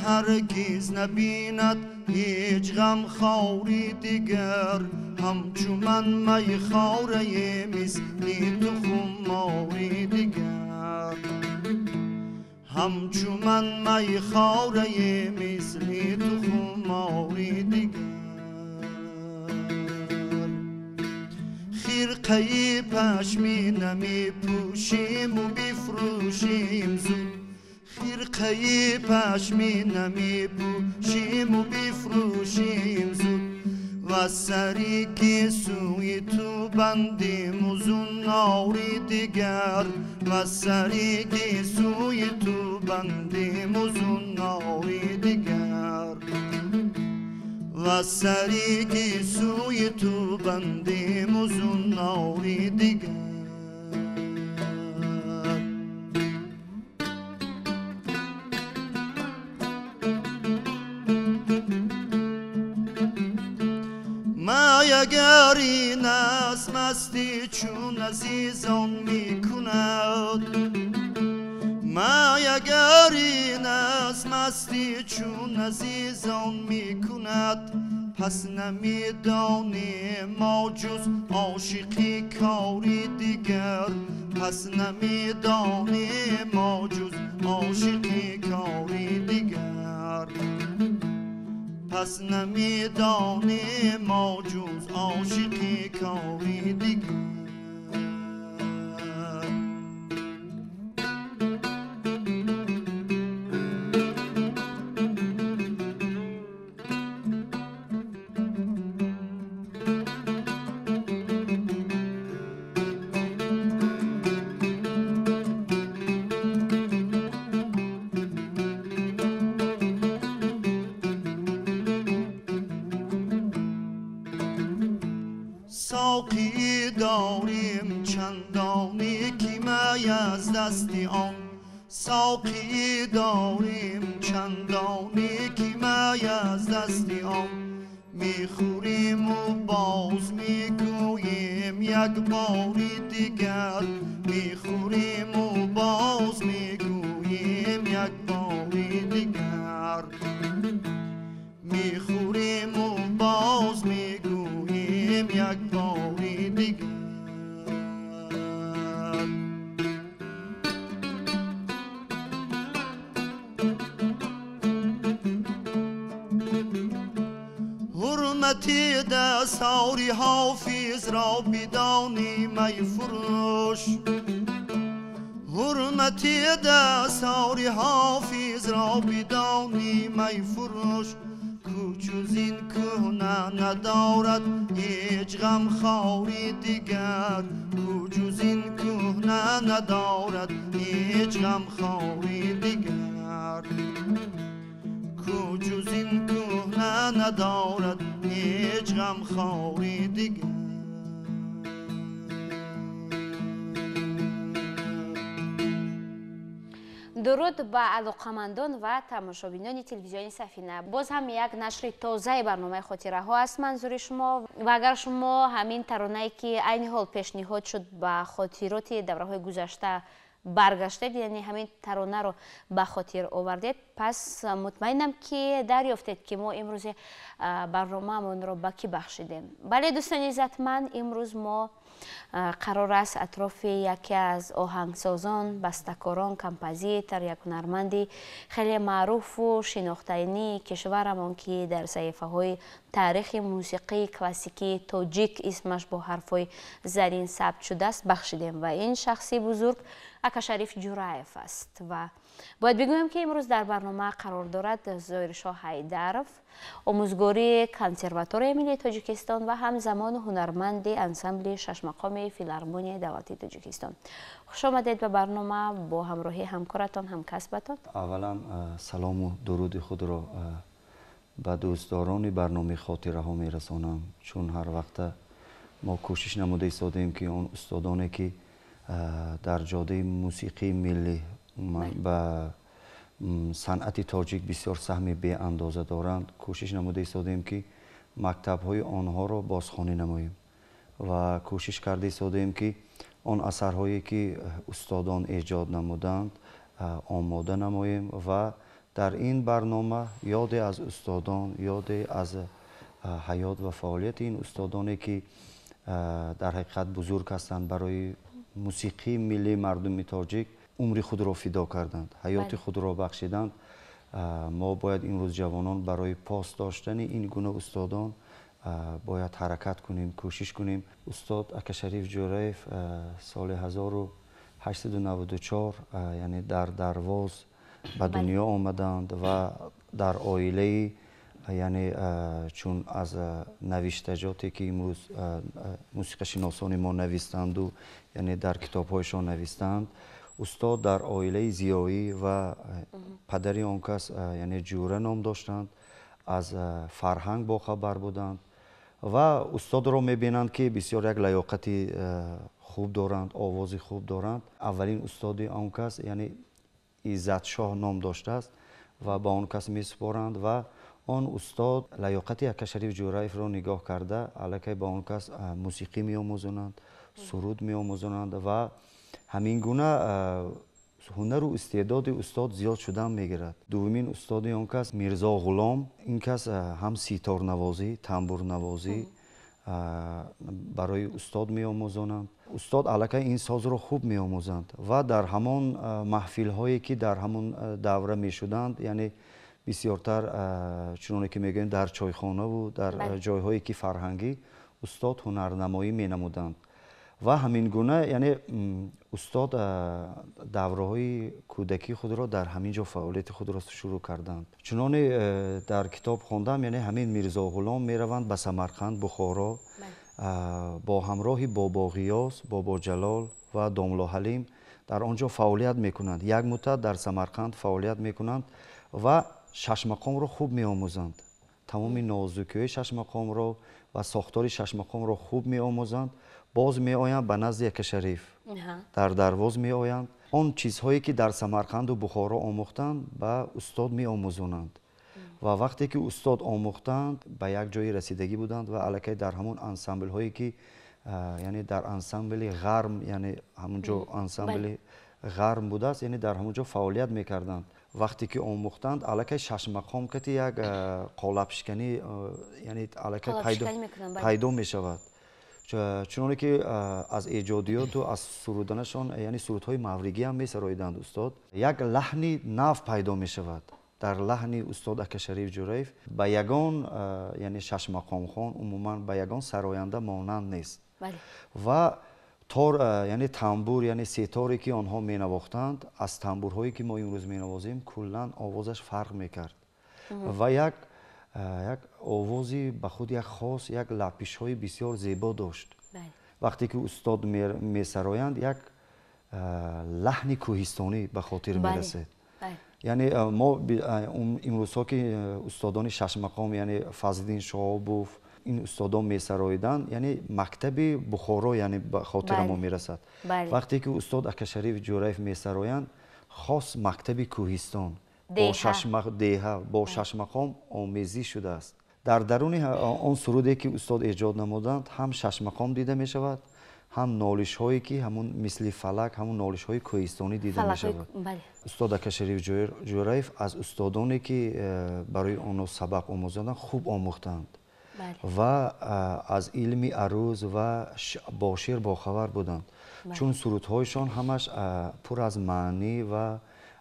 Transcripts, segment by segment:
هرگز نبیند هیچ غم خواری دیگر، همچو من می خواره مثل تو خماری دیگر، همچو من می خواره مثل تو خماری دیگر. خرقه پشمینه می پوشیم و بفروشیم زود، خرقه پشمینه می پوشیم و بفروشیم زود، و سری که سوی تو بندیم و زناری دیگر، و سری که سوی تو بندیم و زناری دیگر، و سری که سوی تو بندیم و زناری دیگر. ما اگر این است مستی چون عزیزان می کند، ما اگر این است مستی چون عزیزان می کند، پس نمی دانیم ما جز عاشقی کاری دیگر، پس نمی دانیم ما جز عاشقی کاری دیگر، پس نمی دانیم ما جز عاشقی کاری دیگر. ساقی داریم چندانی که می از دست آن، ساقی داریم چندانی که می از دست آن، میخوریم و باز میگوییم یک باری دیگر، میخوریم و باز میگوییم یک باری دیگر، میخوریم و باز میگوییم یک باری دیگر. حرمتی دستاری حافظ را بدانی می فروش، حرمتی دستاری حافظ را بدانی می فروش، کوچوز این کهنه ندارد هیچ غم خواری دیگر، کوچوز این کهنه ندارد هیچ غم خواری دیگر، کوچوز این کهنه ندارد هیچ غم خواری دیگر. درود به علاقمندان و تماشابینان تلویزیون سفینه. باز هم یک نشر تازه برنامه خاطره ها است منظور شما، و اگر شما همین ترانه‌ای که عین حال پیشنهاد شد به خاطرات دوره های گذشته برگشتید، یعنی همین ترانه رو به خاطر آوردید، پس مطمئنم که دریافتید که ما امروز برنامه‌مون رو به کی بخشیدیم. بله دوستان عزتمند، امروز ما قرار است اطراف یکی از آهنگسازان، بسته‌کاران، کمپوزیتور، یک هنرمندی خیلی معروف و شناختنی کشورمان که در صحیفه های تاریخ موسیقی کلاسیکی تاجیک اسمش با حرفای زرین ثبت شده است بخشیدیم، و این شخصی بزرگ اکا شریف جورایف است. و باید بگویم که امروز در برنامه قرار دارد ظاهرشاه حیدرов، آموزگاری کنسرواتوری ملی تاجیکستان و همزمان هنرمند انسمبل شش مقام فیلارمونی دولتی تاجیکستان. خوش آمدید به برنامه با همراهی همکارتان، همکسبتان. اولا سلام و درود خود را به دوستداران برنامه خاطره ها میرسانم، چون هر وقت ما کوشش نموده ایستادیم که اون استادانی که در جاده موسیقی ملی به صنعت تاجیک بسیار سهم بی اندازه دارند، کوشش نموده ایستادیم که مکتب های آنها را بازخوانی نماییم و کوشش کرده ایستادیم که آن اثرهایی که استادان ایجاد نمودند آماده نماییم و در این برنامه یاد از استادان، یاد از حیات و فعالیت این استادانی که در حقیقت بزرگ هستند برای موسیقی ملی مردم تاجیک عمر خود را فدا کردند، حیات خود را بخشیدند. ما باید امروز جوانان برای پاس داشتن این گونه استادان باید حرکت کنیم، کوشش کنیم. استاد اکاشریف جورایف سال 1894 یعنی در درواز به دنیا آمدند و در عائله یعنی چون از نوشتجاتی که امروز موسیقی شناسان ما نویستند و یعنی در کتاب‌هایشان نویستند، استاد در عائله زیایی و پدری آن کس یعنی جوره نام داشتند، از فرهنگ باخبر بودند و استاد را می‌بینند که بسیار یک لیاقتی خوب دارند، آوازی خوب دارند. اولین استاد آن کس یعنی عزت شاه نام داشته است و با آن کس می‌سپارند و آن استاد لیاقت اکاشریف جورایف را نگاه کرده علاکه با آن کس موسیقی می‌آموزانند، سرود می‌آموزانند و همین گونه هنر و استعداد استاد زیاد شدن می‌گیرد. دومین استاد آن کس میرزا غلام، این کس هم سیتار نوازی، تنبور نوازی برای استاد می‌آموزانند. استاد علاکه این ساز را خوب می‌آموزند و در همان محفل‌هایی که در همون دوره می‌شدند یعنی بسیارتر چون که میگن در چایخانه و در جایهایی که فرهنگی استاد هنرنمایی مینمودند و همین گونه یعنی استاد دوره‌های کودکی خود را در همین جا فعالیت خود را شروع کردند. چنانه در کتاب خواندم یعنی همین میرزا غلام میروند به سمرقند، بخارا با همراه بابا غیاث، بابا جلال و داملا حلیم در آنجا فعالیت میکنند. یک مدت در سمرقند فعالیت میکنند و شش مقام را خوب می‌آموزند. تمام نازکی‌های شش مقام را و ساختار شش مقام را خوب می‌آموزند. باز می‌آیند به نزد اکاشریف در درواز می‌آیند. آن چیزهایی که در سمرقند و بخارا آموختند به استاد می‌آموزانند و وقتی که استاد آموختند به یک جای رسیدگی بودند و علاکه در همون انسامبل هایی که یعنی در انسامبل غرم یعنی همونجا انسامبل غرم بوده است یعنی در همونجا فعالیت می‌کردند. وقتی که آموختند علاکه شش مقام کتی یک قالب شکنی یعنی علاکه پیدا می شود. چون که از ایجادیات و از سرودنشان یعنی سرودهای مورگی هم می سراییدند استاد، یک لحنی نو پیدا می شود در لحن استاد اکاشریف جورایف. به یگان یعنی شش مقام خوان عموما به یگان سراینده مانند نیست و تار یعنی تنبور یعنی سیتاری که آنها می نواختند از تنبورهایی که ما امروز می نوازیم کلا آوازش فرق می کرد و یک آوازی به خود یک خاص، یک لپیش های بسیار زیبا داشت. وقتی که استاد می سرایند یک لحن کوهستانی به خاطر می رسید. یعنی ما امروزها که استادان شش مقام یعنی فضلالدین شهابوف این استادان می سراییدند یعنی مکتب بخارا یعنی به خاطر ما می رسد. وقتی که استاد اکاشریف جورایف می سرایند خاص مکتب کوهستان با شش مقام آمیزی شده است. در درون آن سرودی که استاد ایجاد نمودند هم شش مقام دیده می شود، هم نالش هایی که همون مثل فلک همون نالش های کوهستانی دیده می شود. استاد اکاشریف جورایف از استادانی که برای آنها سبق آموزاندند خوب آموختند و از علم عروض و با شعر باخبر بودند. چون سرودهایشان همش پر از معنی و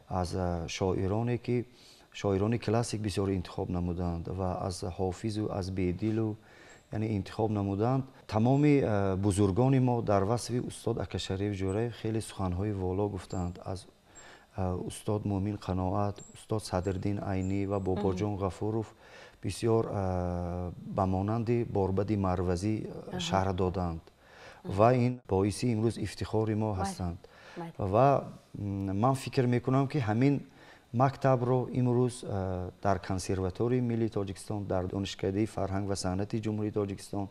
از شاعرانی که شاعران کلاسیک بسیار انتخاب نمودند و از حافظ و از بیدل و یعنی انتخاب نمودند. تمام بزرگان ما در وصف استاد اکاشریف جورایف خیلی سخنهای والا گفتند، از استاد مومن قناعت، استاد صدرالدین عینی و بابا جان غفوروف بسیار به مانند باربد مروزی شرح دادند و این باعث امروز افتخار ما هستند و من فکر میکنم که همین مکتب رو امروز در کنسرواتوری ملی تاجیکستان، در دانشکده فرهنگ و صنعت جمهوری تاجیکستان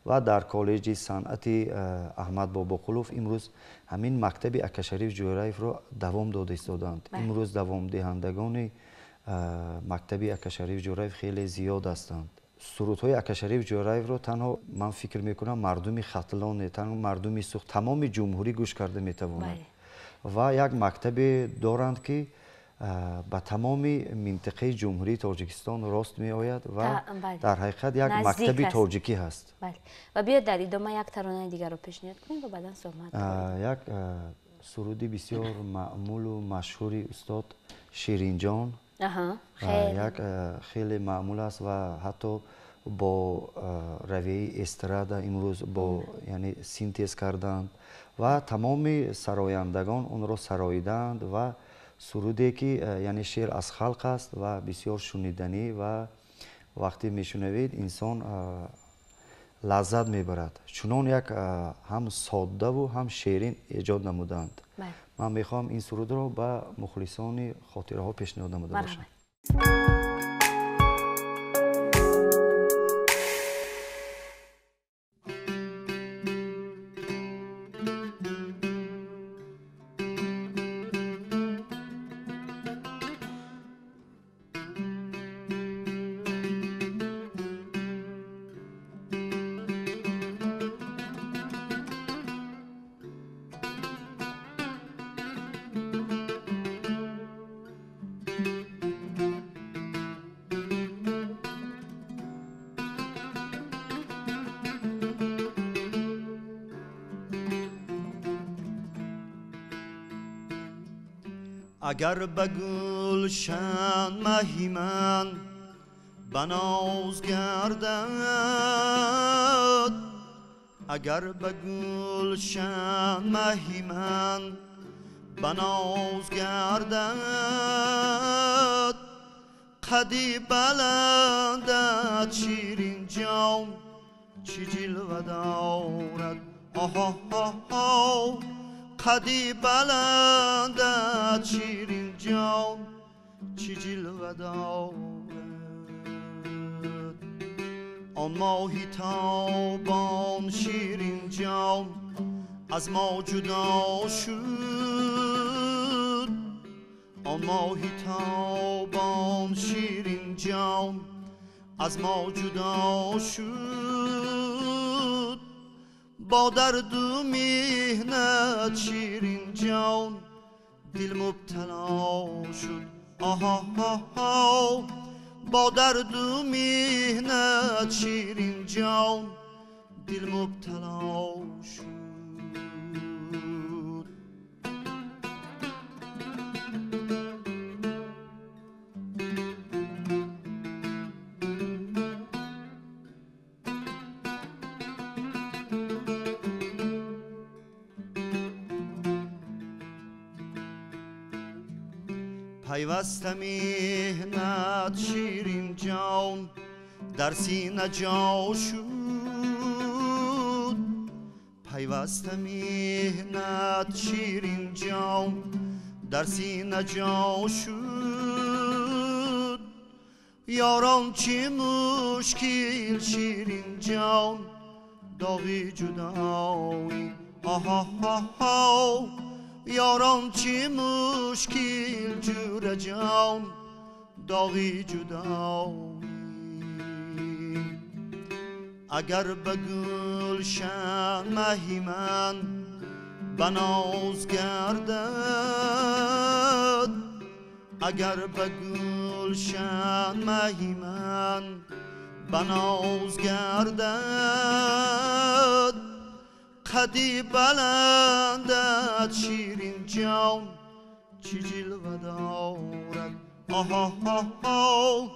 و در کالج صنعت احمد باباقلوف امروز همین مکتب اکاشریف جورایف رو دوام داده ایستادند. امروز دوام دهندگان مکتب اکاشریف جورایف خیلی زیاد هستند. سرودهای اکاشریف جورایف رو تنها من فکر میکنم مردم ختلان، تنها مردم سوخت تمام جمهوری گوش کرده میتوانند و یک مکتب دارند که به تمام منطقه جمهوری تاجیکستان راست می آید و در حقیقت یک مکتب تاجیکی هست. بله. و بیاید در ادامه یک ترانه دیگر رو پیشنهاد کنیم و بعدا صحبت کنیم. یک سرودی بسیار معمول و مشهوری استاد شیرین جان، یک خیلی معمول است و حتی با رویه استرادا امروز با یعنی سینتز کردند و تمام سرایندگان اون را سراییدند و سرودی که یعنی شعر از خلق است و بسیار شنیدنی و وقتی میشنوید انسان لذت میبرد. چنان یک هم ساده و هم شیرین ایجاد نمودند. من میخوام این سرود رو به مخلصان خاطره ها پیشنهاد نموده باشم. اگر به گلشن مهی من بناز گردد، اگر به گلشن مهی من بناز گردد، قدی بلندت شیرین جان چی جلوه دارد. آها آها قدی بلندت شیرین جان چی جلوه دارد. آن ماهی تابان شیرین جان از ما جدا شد، آن ماهی تابان شیرین جان از ما جدا شد. با درد و میهنت شیرین جان دل مبتلا شد. آها آها با درد و میهنت شیرین جان دل مبتلا شد. پیوست میهنت شیرین جان در سینه جا شد، پیوست میهنت شیرین جان در سینه جا شد. یاران چی مشکل شیرین جان داغی جدایی. آها آها یاران چی مشکل جور جان داغی جدایی. اگر به گلشن مهی من بناز گردد، اگر به گلشن مهی من بناز گردد، قدی بلندت شیرین جان چی جلوه دارد. آها آها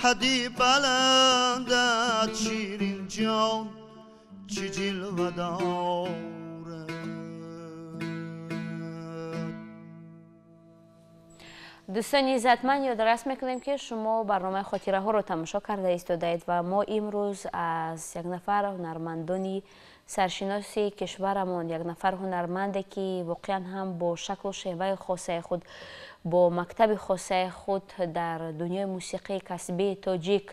قدی بلندت شیرین جان چی جلوه دارد. دوستان عزتمند یادآوری میکنیم که شما برنامه خاطره ها رو تماشا کرده ایستادید و ما امروز از یک نفر هنرمندانی سرشناسی کشورمون، یک نفر هنرمنده که واقعا هم با شکل و شیوه خاصه خود، با مکتب خاصه خود در دنیای موسیقی کسبی تاجیک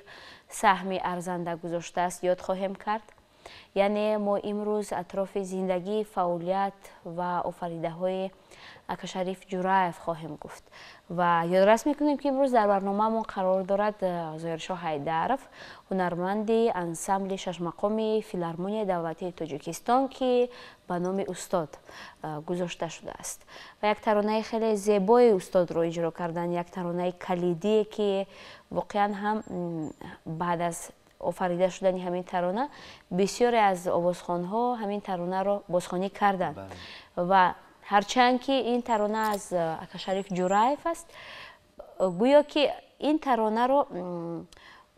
سهمی ارزنده گذاشته است یاد خواهیم کرد. یعنی ما امروز اطراف زندگی، فعالیت و آفریده‌های اکاشریف جورایف خواهیم گفت و یادداشت میکنیم که امروز در برنامه‌مون قرار دارد ظاهرشاه حیدرов هنرمند انسامبل شش مقامی فیلارمونی دولتی تاجیکستان که به نام استاد گذاشته شده است و یک ترانه خیلی زیبای استاد رو اجرا کردن، یک ترانه کلیدی که واقعا هم بعد از آفریده شدن همین ترانه بسیاری از آوازخوان‌ها همین ترانه رو بازخوانی کردند و هرچند که این ترانه از اکاشریف جورایف است، گویا که این ترانه رو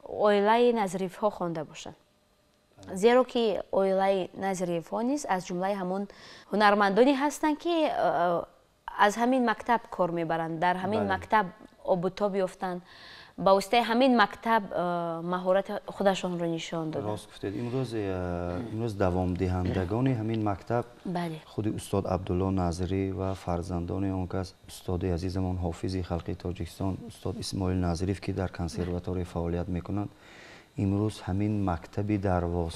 اویلای نظریف ها خوانده باشند، زیرا که اویلای نظریف ها نیز از جمله همون هنرمندانی هستند که از همین مکتب کار میبرند، در همین مکتب آبوتا بیفتند، با واسطه همین مکتب مهارت خودشان رو نشان دادند. راست گفتید. امروز دوام دهندگان همین مکتب خود استاد عبدالله ناظری و فرزندان آن کس استاد عزیزمان حافظ خلقی تاجیکستان استاد اسماعیل ناظریف که در کنسرواتوار فعالیت میکنند، امروز همین مکتبی درواز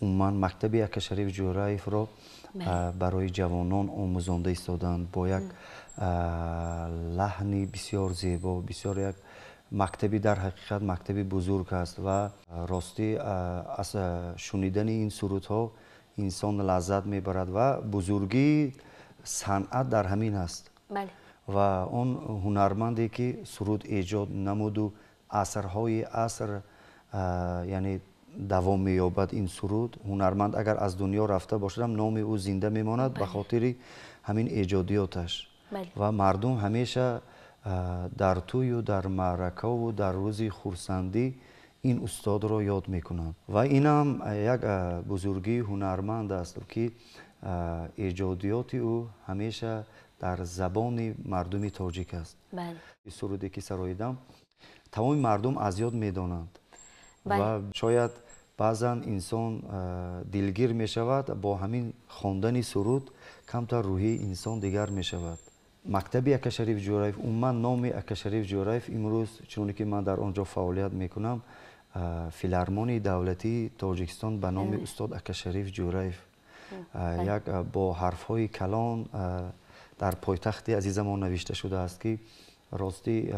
عموما مکتب اکاشریف جورایف را برای جوانان آموزنده ایستادند با یک لحنی بسیار زیبا، بسیار یک مکتبی در حقیقت مکتبی بزرگ است و راستی از شنیدن این سرودها انسان لذت میبرد و بزرگی صنعت در همین است. و اون هنرمندی که سرود ایجاد نمود و اثرهای اثر یعنی دوام مییابد این سرود، هنرمند اگر از دنیا رفته باشد هم نام او زنده میماند به خاطر همین ایجادیاتش و مردم همیشه در توی و در معرکه و در روز خورسندی این استاد را یاد میکنند و این هم یک بزرگی هنرمند است که ایجادیات او همیشه در زبان مردم تاجیک است. سرودی که سراییدم تمام مردم از یاد میدانند و شاید بعضا انسان دلگیر می شود با همین خواندن سرود کمتر روحی انسان دیگر می شود. مکتب اکاشریف جورایف عموما نام اکاشریف جورایف امروز چون که من در آنجا فعالیت میکنم فیلارمونی دولتی تاجیکستان به نام استاد اکاشریف جورایف یک با حرف های کلان در پایتخت عزیزمان نوشته شده است که راستی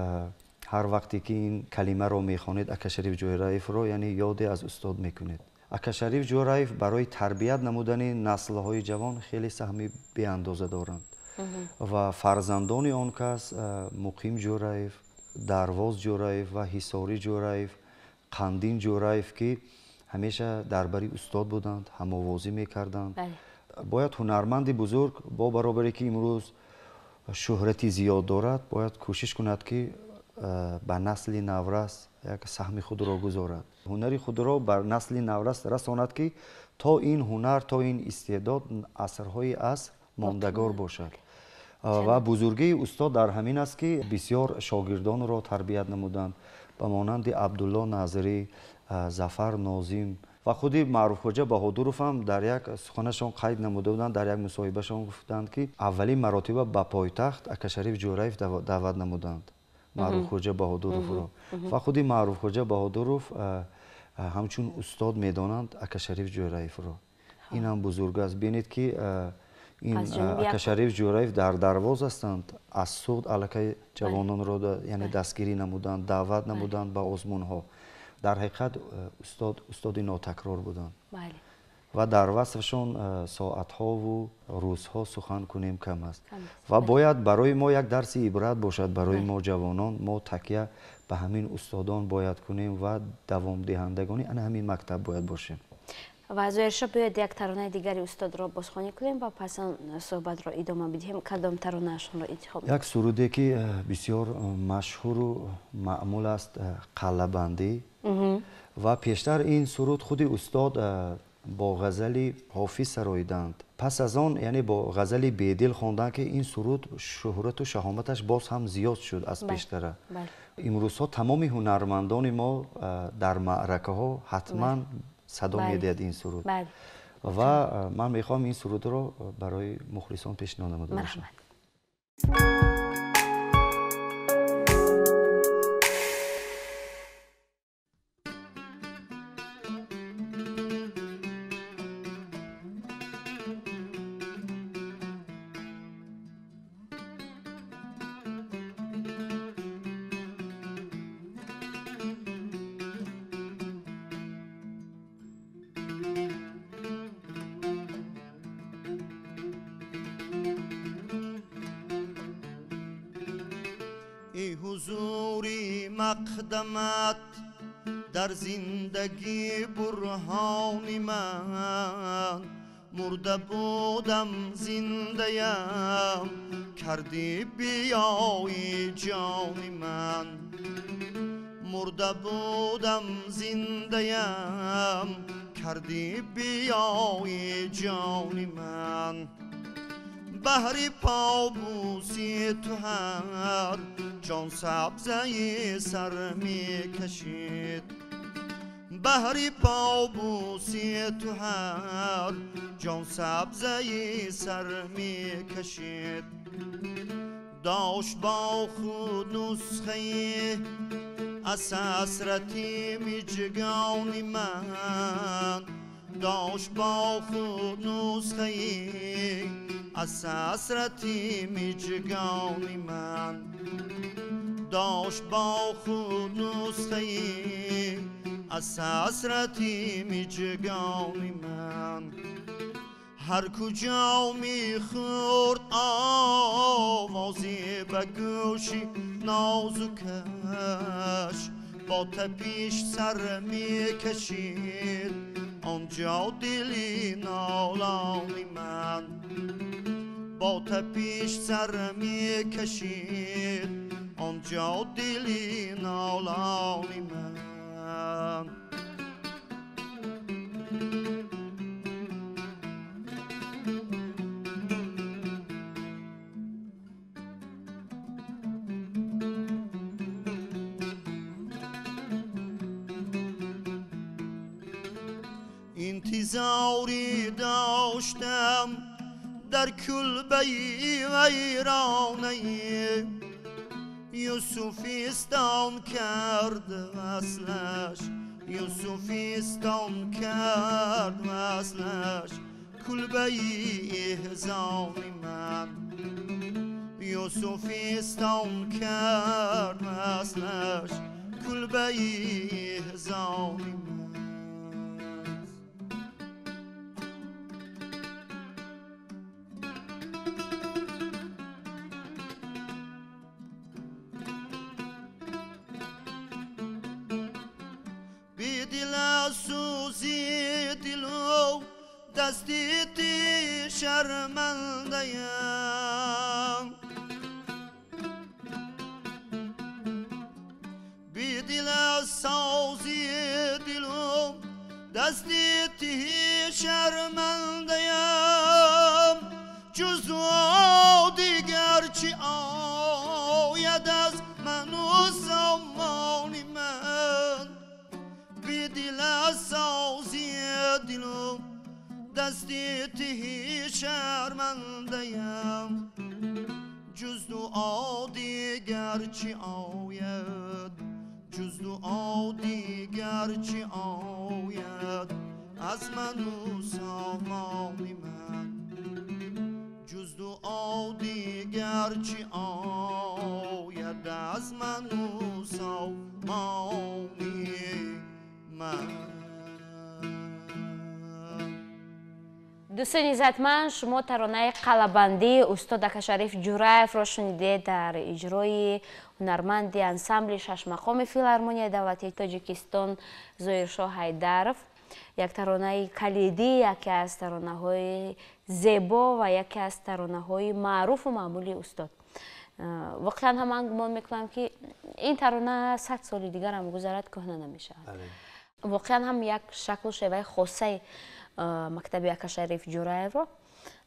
هر وقتی که این کلمه رو میخوانید اکاشریف جورایف رو یعنی یاد از استاد میکنید. اکاشریف جورایف برای تربیت نمودن نسل های جوان خیلی سهمی بی اندازه دارند و فرزندان آن کس مقیم جورایف، درواز جورایف و حصاری جورایف، قندین جورایف که همیشه درباری استاد بودند، هم‌آوازی میکردند. باید هنرمند بزرگ با برابری که امروز شهرتی زیاد دارد باید کوشش کند که به نسل نورس یک سهم خود را گذارد، هنری خود را بر نسل نورس رساند که تا این هنر تا این استعداد اثرهای اصل ماندگار باشد و بزرگی استاد در همین است که بسیار شاگردان را تربیت نمودند به مانند عبدالله ناظری، ظفر ناظم و خود معروف خواجه بهادرов هم در یک سخنشان قید نموده بودند، در یک مصاحبهشان گفتند که اولین مراتب به پایتخت اکاشریف جورایف دعوت نمودند معروف خواجه بهادرов را و خود معروف خواجه بهادرов همچون استاد میدانند اکاشریف جورایف را. این هم بزرگ است. بینید که این اکاشریف جورایف در درواز هستند، از سود علاقه جوانان را یعنی دستگیری نمودند، دعوت نمودند به آزمون ها. در حقیقت استاد ناتکرار بودند و در وصفشان ساعت ها و روزها سخن کنیم کم است و باید برای ما یک درس عبرت باشد. برای ما جوانان ما تکیه به همین استادان باید کنیم و دوام دهندگانی همین مکتب باید باشیم. و ظاهرشاه باید یک ترانه دیگری استاد را بازخوانی کنیم و پس صحبت را ادامه بدیم. کدام ترانه‌شان را انتخاب؟ یک سرودی که بسیار مشهور و معمول است، قلبندی و پیشتر این سرود خود استاد با غزل حافظ سراییدند. پس از آن یعنی با غزل بیدل خواندند که این سرود شهرت و شهامتش باز هم زیاد شد از پیشتره. امروزها تمام هنرمندان ما در معرکه ها حتما صدا میدهد این سرود و من میخوام این سرود رو برای مخلصان پیشنهاد نموده باشم. مقدمت در زندگی برهان من، مرده بودم زنده‌ام کردی بیای جان من، مرده بودم زنده‌ام کردی بیای جان من. بهر پابوسی تو هر جان سبزه سر می کشید، بهر پابوسی تو هر جان سبزه سر می کشید. داشت با خود نسخه از حسرتی میجگان من، داشت با خود نسخه از حسرتی میجگان من، داشت با خود نسخه از حسرتی میجگان من. هر کجا میخورد آوازی به گوشی نازکش، با تپیش سر میکشید آنجا دلی نالان من، با تپیش سر میکشید آنجا دلی نالان من. انتظاری داشتم در کلبه ویرانه یوسفیستان کرد وصلش، یوسفیستان کرد وصلش کلبه احزان من، یوسفیستان کرد وصلش کلبه احزان من. بی دل سوزی دلو دستی تی شرمنده‌ام، بی دل سوزی دلو دستی تی شرمنده‌ام، جز او دیگر چی آید از من و زمان من، بی دل سوزی دلو دستی تی شرمنده‌ام، جز دعا دیگر چی آید، جز دعا دیگر چی آید از من و سامان من، جز دعا دیگر چی آید از من و سامان من. دوستان عزتمند، شما ترانه قلبندی استاد اکاشریف جوراєв را شنیدید در اجرای هنرمند انسامبل شش مقام فیلارمونیای دولتی تاجیکستان زویرشاه حیدرов. یک ترانه کلیدی، یکی از ترانه‌های زیبا و یکی از ترانه‌های معروف و معمولی استاد. واقعا هم من گمان میکنم که این ترانه 100 سال دیگر هم گذرد کهنه نمیشه. واقعا هم یک شکل و شیوه خاصه مکتب اکاشریف جوراєv رو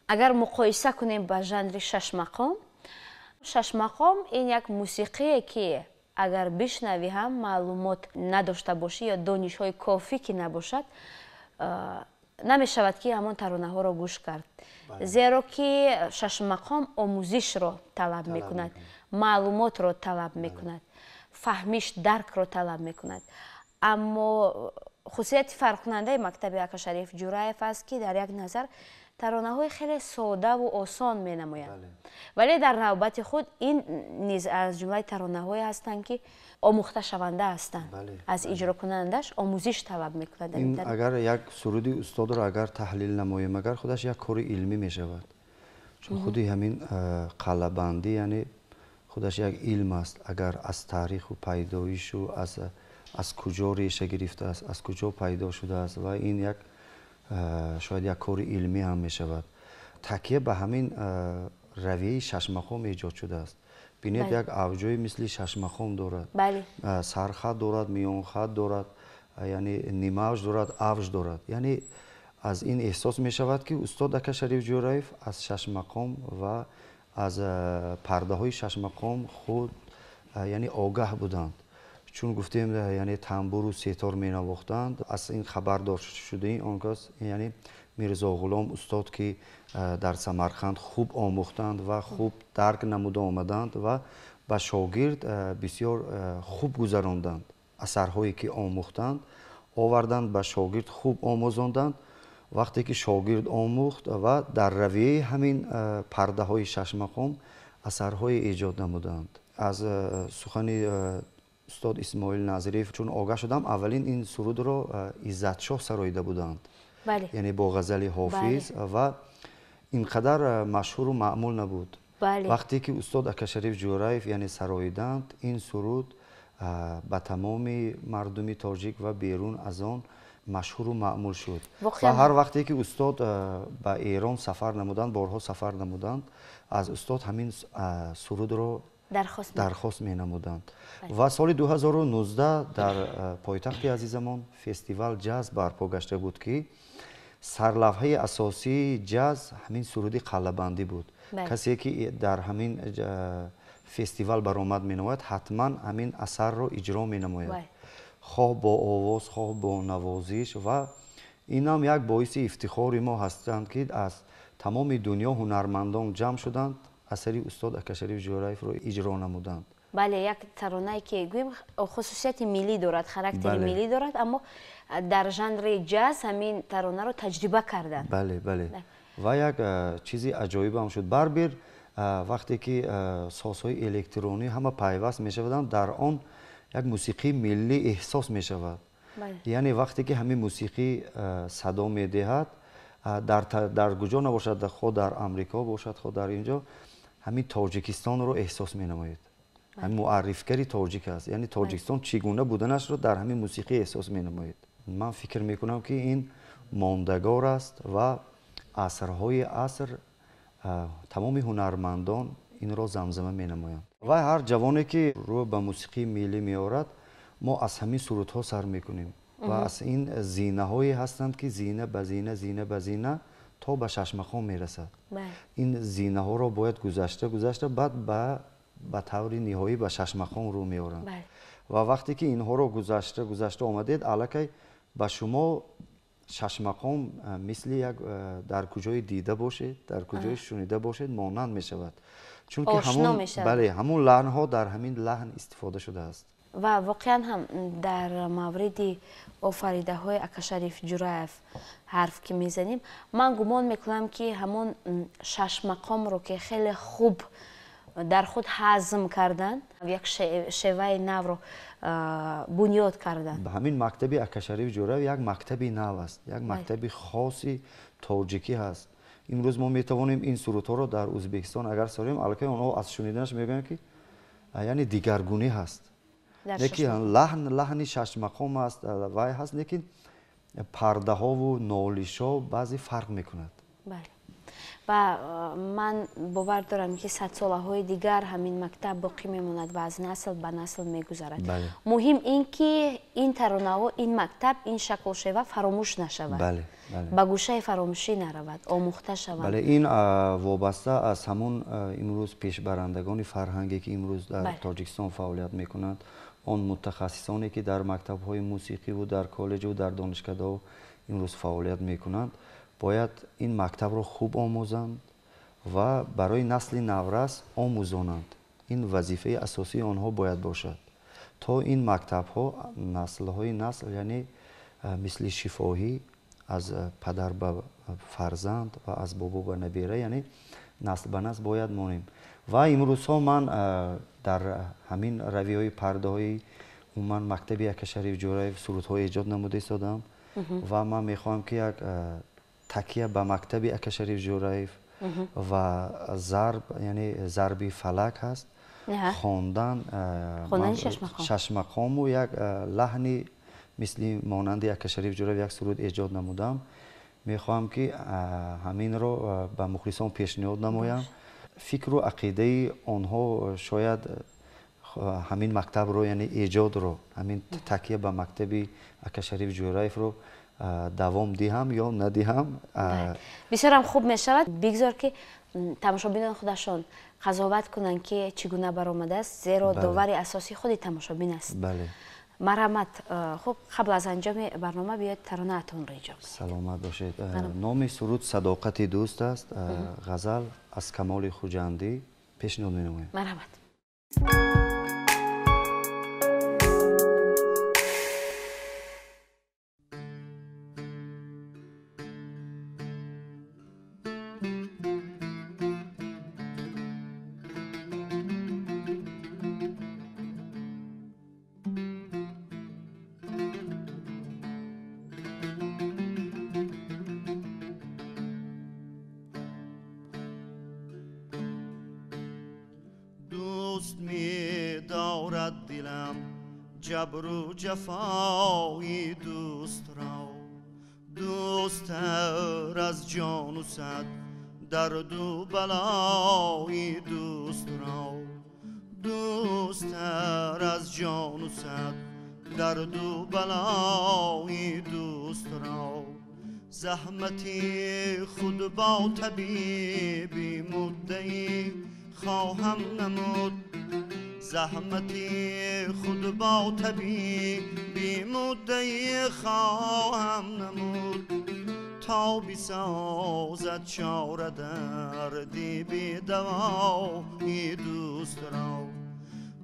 اگر مقایسه کنیم با ژانر شش مقام این یک موسیقیه که اگر بشنوی هم معلومات نداشته باشی یا دانش‌های کافی که نباشد نمیشود که همون ترانه ها را گوش کرد. زیرا که شش مقام آموزش را طلب میکند، معلومات را طلب میکند، فهمیش درک را طلب میکند. اما خصوصیت فرق کننده مکتب اکاشریف جوراєv است که در یک نظر ترانه های خیلی ساده و آسان می نمایند. ولی در نوبت خود این نیز از جمله ترانه های هستند که آموخته شونده هستند. از اجرا کنندش آموزش طلب میکنند. این اگر یک سرودی استاد را اگر تحلیل نماییم، اگر خودش یک کار علمی می شود. چون خودی همین قلبندی یعنی خودش یک علم است. اگر از تاریخ و پیدایش و از کجا ریشه گرفته است، از کجا پیدا شده است و این یک شاید یک کار علمی هم می شود. تکیه به همین رویه ششمخم ایجاد شده است. بینید یک اوجوی مثل ششمخم دارد، سرخط دارد، میان خط دارد، یعنی نیمه اوج دارد، اوج دارد. یعنی از این احساس می شود که استاد اکا شریف جورایف از ششمخم و از پرده های ششمخم خود یعنی آگاه بودند. چون گفتیم یعنی تنبور و سیتار می نواختند. از این خبردار شده این آنکاس یعنی میرزا غلام استاد که در سمرقند خوب آموختند و خوب درک نموده آمدند و به شاگرد بسیار خوب گذراندند. اثرهایی که آموختند آوردند به شاگرد خوب آموزاندند. وقتی که شاگرد آموخت و در رویه همین پرده های ششمخم اثرهای ایجاد نمودند. از سخن استاد اسماعیل نظریف چون آگاه شدم، اولین این سرود را عزت شاه سراییده بودند. یعنی با غزل حافظ و اینقدر مشهور و معمول نبود. وقتی که استاد اکا شریف جورایف یعنی سراییدند، این سرود به تمام مردمی تاجیک و بیرون از آن مشهور و معمول شد. و هر وقتی که استاد به ایران سفر نمودند، بارها سفر نمودند، از استاد همین سرود را درخواست می نمودند. و سال 2019 در پایتخت عزیزمان فستیوال جاز برپا گشته بود که سرلوحه اساسی جاز همین سرود قلبندی بود. کسی که در همین فستیوال برآمد می نماید حتما همین اثر را اجرا می نماید، خواه با آواز، خواه با نوازش. و این هم یک باعث افتخار ما هستند که از تمام دنیا هنرمندان جمع شدند، اثری استاد اکا شریف جورایف رو اجرا نمودند. بله، یک ترانه‌ای که گویم خصوصیت ملی دارد، خاراکتر ملی دارد، اما در ژانر جاز همین ترانه رو تجربه کردند. بله. و یک چیزی عجایب هم شد. بربر وقتی که سازهای الکترونی همه پیوست می شوند، در آن یک موسیقی ملی احساس می شود. یعنی وقتی که همین موسیقی صدا می دهد، در کجا نباشد، خود در امریکا باشد، خود در اینجا، همین تاجیکستان رو احساس می نماید. همین معرفگری تاجیک است. یعنی تاجیکستان چگونه بودنش رو در همین موسیقی احساس می نماید. من فکر می کنم که این ماندگار است و اثرهای عصر تمام هنرمندان این را زمزمه می نمایند. و هر جوانی که رو به موسیقی ملی می آورد، ما از همین سرودها سر می کنیم و از این زینه هایی هستند که زینه به زینه، زینه به زینه تا به ششمخم می رسد. این زینه ها را باید گذشته بعد به طور نهایی به ششمخم رو می آورند. و وقتی که اینها را گذشته آمدید، الکی به شما ششمخم مثل یک در کجای دیده باشید، در کجای شنیده باشید مانند می شود. چون که همون لحن ها در همین لحن استفاده شده است. و واقعا هم در مورد آفریده های اکا شریف جورایف حرف که میزنیم، من گمان میکنم که همون ششمخم رو که خیلی خوب در خود هضم کردن، یک شیوه نو رو بنیاد کردن. به همین مکتب اکا شریف جورایف یک مکتبی نو است، یک مکتبی خاصی تاجیکی هست. امروز ما میتوانیم این سرودها رو در ازبکستان اگر سریم، البته اونها از شنیدنش میگن که یعنی دیگرگونی هست. لیکن لحن ششمخم است وای هست، لیکن پرده ها و نالش ها بعضی فرق میکند. بله. و من باور دارم که 100 ساله های دیگر همین مکتب باقی میماند و از نسل به نسل میگذرد. مهم این که این ترانه ها، این مکتب، این شکل شیوه فراموش نشود. به گوشه فراموشی نرود، آموخته شود. بله، این وابسته از همون امروز پیشبرندگان فرهنگی که امروز در تاجیکستان فعالیت میکنند، آن متخصصانی که در مکتب های موسیقی و در کالج و در دانشکده امروز فعالیت میکنند، باید این مکتب را خوب آموزند و برای نسل نورس آموزانند. این وظیفه اساسی آنها باید باشد تا این مکتب ها نسل های نسل، یعنی مثل شفاهی از پدر به فرزند و از بابا به نبیره، یعنی نسل به نسل باید مانیم. و امروز ها من در همین رویه های پرده های من مکتب اکا شریف جورایف سرودهای ایجاد نموده ایستادم و من میخواهم که یک تکیه به مکتب اکا شریف جورایف و ضرب، یعنی ضربی فلک هست خواندن شش مقام و یک لحنی مثل مانند یک شریف جورای یک سرود ایجاد نمودم. میخواهم که همین رو به مخلصان پیشنهاد نمایم. فکر و عقیده آنها شاید همین مکتب رو یعنی ایجاد رو همین تکیه به مکتب اکا شریف جورایف رو دوام دهم یا ندهم. بسیار هم خوب می شود. بگذار که تماشابینان خودشان قضاوت کنند که چگونه برآمده است، زیرا داور اساسی خود تماشابین است. بله. مرحمت. خب قبل از انجام برنامه بیاید ترانه اتون را اجرا کنید. سلامت باشید. نام سرود صداقت دوست است. غزل از کمال خوجندی پیشنهاد می‌نمایم. مرحمت. دوست می دارد دلم جبر و جفای دوست را، دوست تر از جان و صد درد و بلای دوست را، دوست تر از جان و صد درد و بلای دوست را. زحمتی خود با طبیبی مدعی خواهم نمود، زحمتی خود با طبیبی مدعی خواهم نمود، تا بسازد چاره دردی بی دوای دوست را،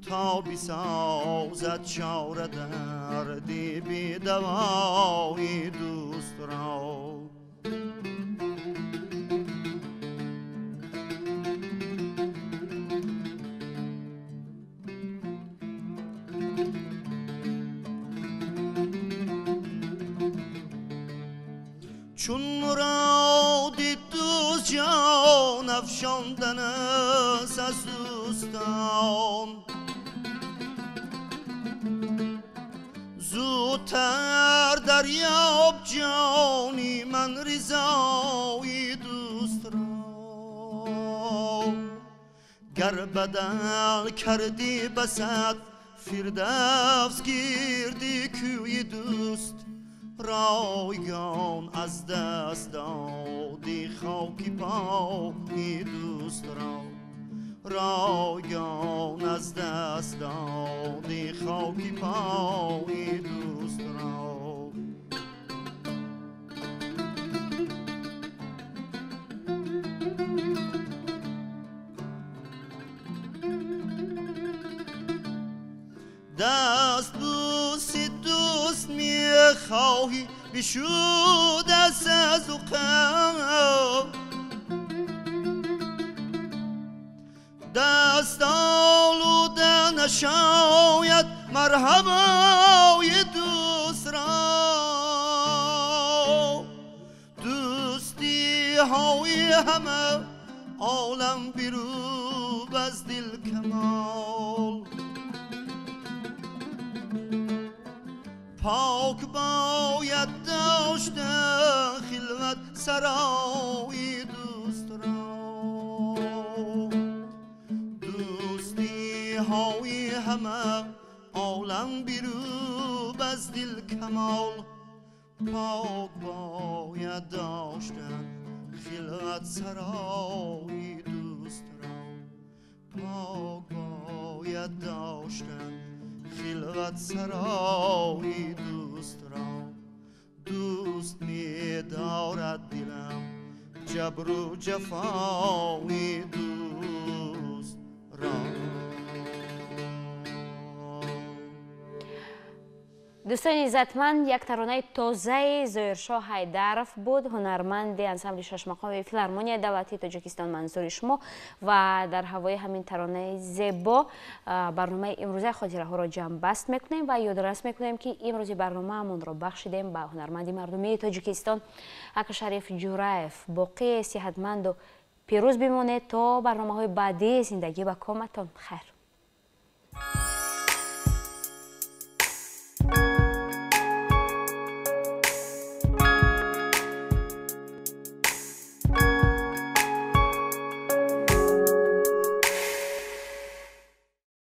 تا بسازد چاره دردی بی دوای دوست را. چون مراد دوست جان افشاندن است از دوستان، زودتر دریاب جانی من رضای دوست را. گر بدل کردی بسد فردوس گیردی کوی دوست، رایگان از دست دادی خاکی پای دوست را، رایگان از دست دادی خاکی پای دوست را. دست بوس دوست میخواهی بشو دست از او غم، دست آلوده نشاید مرحبای دوست را. دوستی های همه عالم بیروب از دل کمال، پاک باید داشتن خلوت سرای دوست را. دوستی های همه عالم بیروب از دل کمال، پاک باید داشتن خلوت سرای دوست را، پاک باید داشتن خلوت سرای دوست را. دوست می دارد دلم جبر و جفای دوست را. دوستان عزتمند، یک ترانه تازه ظاهرشاه حیدرов بود، هنرمند انسامبل شش مقام فیلارمونیای دولتی تاجیکستان منظور شما. و در هوای همین ترانه زیبا برنامه امروزه خاطره ها را جمع بست میکنیم و یادآوری میکنیم که امروزی برنامه همون را بخشیدیم به هنرمند مردمی تاجیکستان اکا شریف جورایف. باقی صحتمند و پیروز بمانید تا برنامه های بعدی. زندگی و کامتان خیر.